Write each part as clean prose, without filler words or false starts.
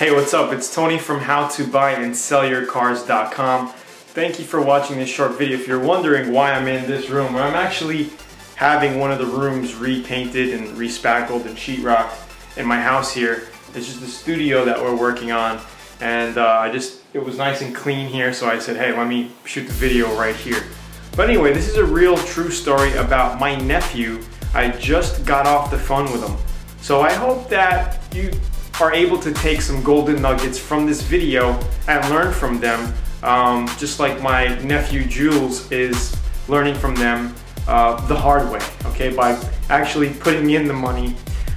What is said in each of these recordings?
Hey, what's up? It's Tony from howtobuyandsellyyourcars.com. Thank you for watching this short video. If you're wondering why I'm in this room, I'm actually having one of the rooms repainted and respackled and sheetrocked in my house here. It's just the studio that we're working on, and it was nice and clean here, so I said, hey, let me shoot the video right here. But anyway, this is a real true story about my nephew. I just got off the phone with him. So I hope that you are able to take some golden nuggets from this video and learn from them, just like my nephew Jules is learning from them the hard way, okay, by actually putting in the money.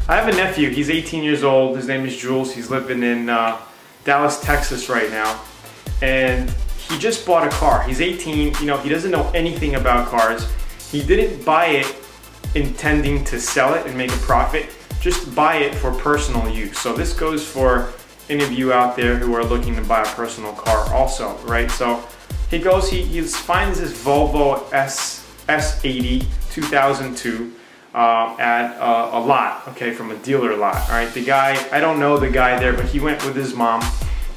I have a nephew, he's 18 years old, his name is Jules, he's living in Dallas, Texas right now, and he just bought a car. He's 18, you know, he doesn't know anything about cars. He didn't buy it intending to sell it and make a profit, just buy it for personal use. So this goes for any of you out there who are looking to buy a personal car also, right? So he goes, he finds this Volvo S80 2002 at a lot, okay, from a dealer lot, all right? The guy, I don't know the guy there, but he went with his mom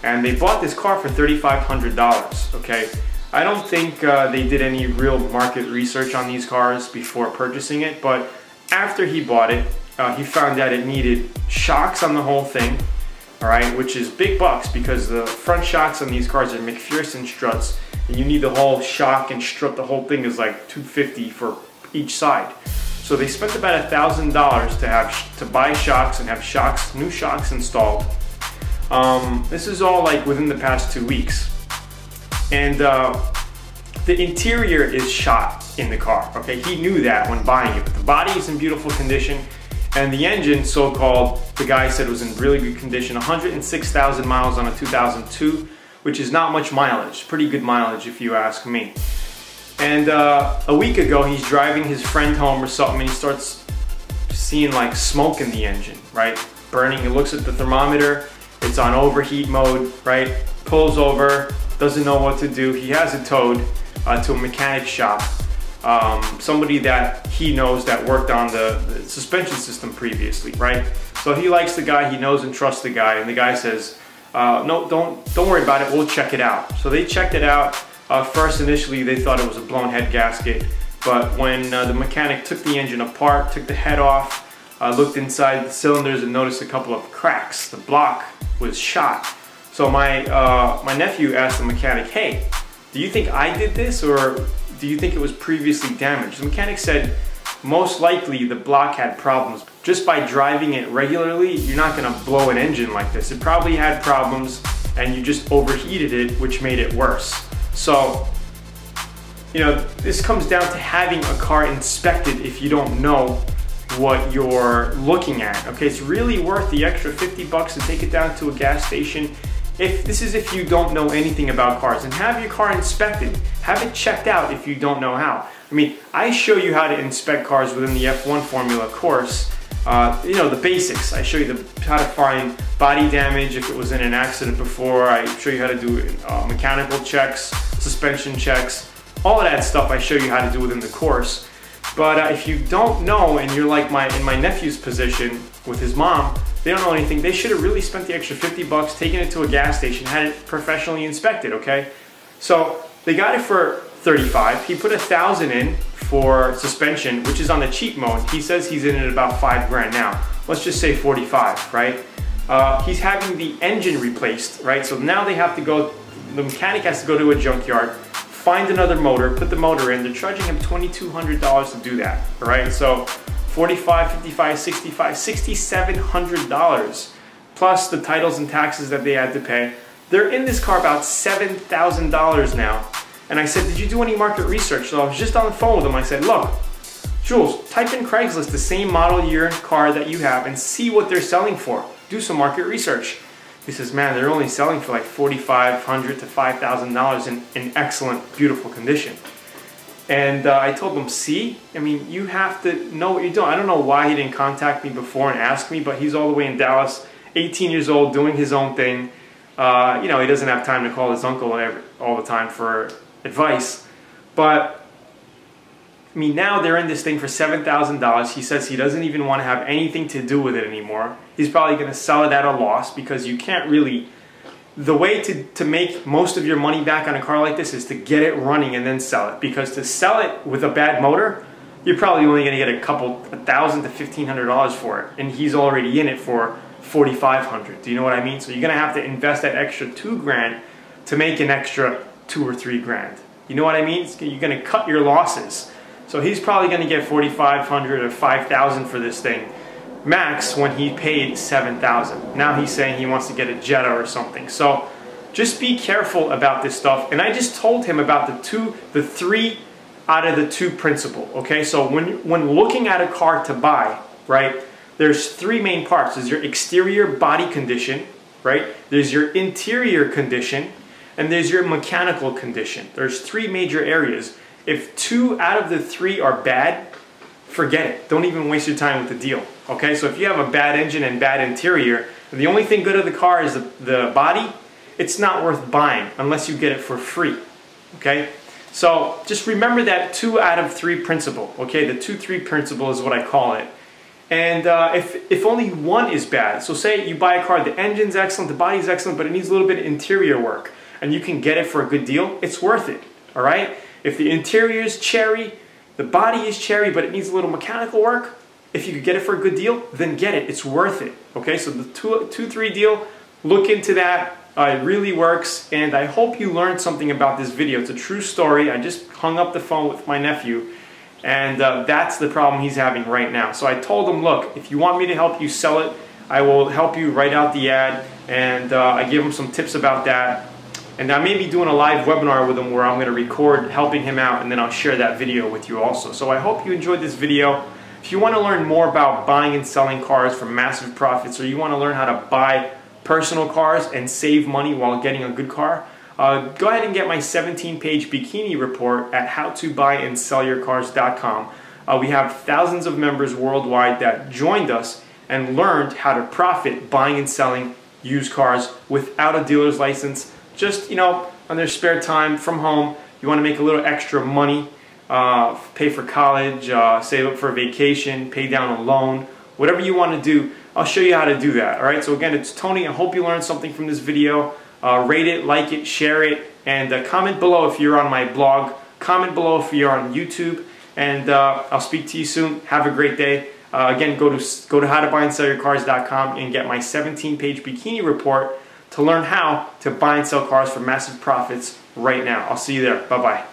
and they bought this car for $3,500, okay? I don't think they did any real market research on these cars before purchasing it, but after he bought it, he found out it needed shocks on the whole thing, all right, which is big bucks because the front shocks on these cars are McPherson struts, and you need the whole shock and strut. The whole thing is like $250 for each side. So they spent about $1,000 to buy shocks and have shocks, new shocks installed. This is all like within the past 2 weeks, and the interior is shot in the car. Okay, he knew that when buying it, but the body is in beautiful condition. And the engine, so-called, the guy said was in really good condition. 106,000 miles on a 2002, which is not much mileage. Pretty good mileage if you ask me. And a week ago, he's driving his friend home or something, and he starts seeing like smoke in the engine, right? Burning. He looks at the thermometer. It's on overheat mode, right? Pulls over, doesn't know what to do. He has it towed to a mechanic shop. Somebody that he knows that worked on the suspension system previously, right? So he likes the guy, he knows and trusts the guy, and the guy says, no, don't worry about it, we'll check it out. So they checked it out. First, initially, they thought it was a blown head gasket, but when the mechanic took the engine apart, took the head off, looked inside the cylinders and noticed a couple of cracks. The block was shot. So my nephew asked the mechanic, hey, do you think I did this, or do you think it was previously damaged? The mechanic said, most likely the block had problems. Just by driving it regularly, you're not gonna blow an engine like this. It probably had problems and you just overheated it, which made it worse. So, you know, this comes down to having a car inspected if you don't know what you're looking at. Okay, it's really worth the extra 50 bucks to take it down to a gas station. If you don't know anything about cars, and have your car inspected, have it checked out if you don't know how. I mean, I show you how to inspect cars within the F1 Formula course. You know, the basics. I show you how to find body damage if it was in an accident before. I show you how to do mechanical checks, suspension checks, all of that stuff I show you how to do within the course. But if you don't know, and you're like in my nephew's position with his mom, they don't know anything, they should have really spent the extra 50 bucks, taken it to a gas station, had it professionally inspected, okay? So they got it for $35. He put $1,000 in for suspension, which is on the cheap mode. He says he's in at about $5 grand now. Let's just say 45, right? He's having the engine replaced, right? So now they have to go, the mechanic has to go to a junkyard, find another motor, put the motor in. They're charging him $2,200 to do that, all right? So $45, $55, $65, $6,700 plus the titles and taxes that they had to pay. They're in this car about $7,000 now. And I said, did you do any market research? So I was just on the phone with him. I said, look, Jules, type in Craigslist the same model year car that you have and see what they're selling for. Do some market research. He says, man, they're only selling for like $4,500 to $5,000 in excellent, beautiful condition. And I told him, see, I mean, you have to know what you're doing. I don't know why he didn't contact me before and ask me, but he's all the way in Dallas, 18 years old, doing his own thing. You know, he doesn't have time to call his uncle all the time for advice. But I mean, now they're in this thing for $7,000. He says he doesn't even want to have anything to do with it anymore. He's probably going to sell it at a loss because you can't really... The way to make most of your money back on a car like this is to get it running and then sell it. Because to sell it with a bad motor, you're probably only going to get $1,000 to $1,500 for it. And he's already in it for $4,500. Do you know what I mean? So you're going to have to invest that extra $2,000 to make an extra $2,000 or $3,000. You know what I mean? You're going to cut your losses. So he's probably going to get $4,500 or $5,000 for this thing max when he paid $7,000. Now he's saying he wants to get a Jetta or something. So just be careful about this stuff. And I just told him about the 3 out of the 2 principle. Okay, so when looking at a car to buy, right, there's 3 main parts. There's your exterior body condition, right? There's your interior condition, and there's your mechanical condition. There's 3 major areas. If 2 out of the 3 are bad, forget it. Don't even waste your time with the deal. Okay, so if you have a bad engine and bad interior, and the only thing good of the car is the body, it's not worth buying unless you get it for free. Okay, so just remember that 2 out of 3 principle. Okay, the 2-3 principle is what I call it. And if only 1 is bad, so say you buy a car, the engine's excellent, the body's excellent, but it needs a little bit of interior work, and you can get it for a good deal, it's worth it. All right. If the interior is cherry, the body is cherry, but it needs a little mechanical work, if you could get it for a good deal, then get it. It's worth it. Okay, so the 2-3 deal, look into that. It really works, and I hope you learned something about this video. It's a true story. I just hung up the phone with my nephew, and that's the problem he's having right now. So I told him, look, if you want me to help you sell it, I will help you write out the ad, and I give him some tips about that. And I may be doing a live webinar with him where I'm going to record helping him out, and then I'll share that video with you also. So I hope you enjoyed this video. If you want to learn more about buying and selling cars for massive profits, or you want to learn how to buy personal cars and save money while getting a good car, go ahead and get my 17-page bikini report at howtobuyandSellYourCars.com. We have thousands of members worldwide that joined us and learned how to profit buying and selling used cars without a dealer's license. Just, you know, on their spare time from home, you want to make a little extra money, pay for college, save up for a vacation, pay down a loan, whatever you want to do, I'll show you how to do that. Alright, so again, it's Tony. I hope you learned something from this video. Rate it, like it, share it, and comment below if you're on my blog. Comment below if you're on YouTube, and I'll speak to you soon. Have a great day. Again, go to howtobuyandSellYourCars.com and get my 17-page bikini report to learn how to buy and sell cars for massive profits right now. I'll see you there. Bye-bye.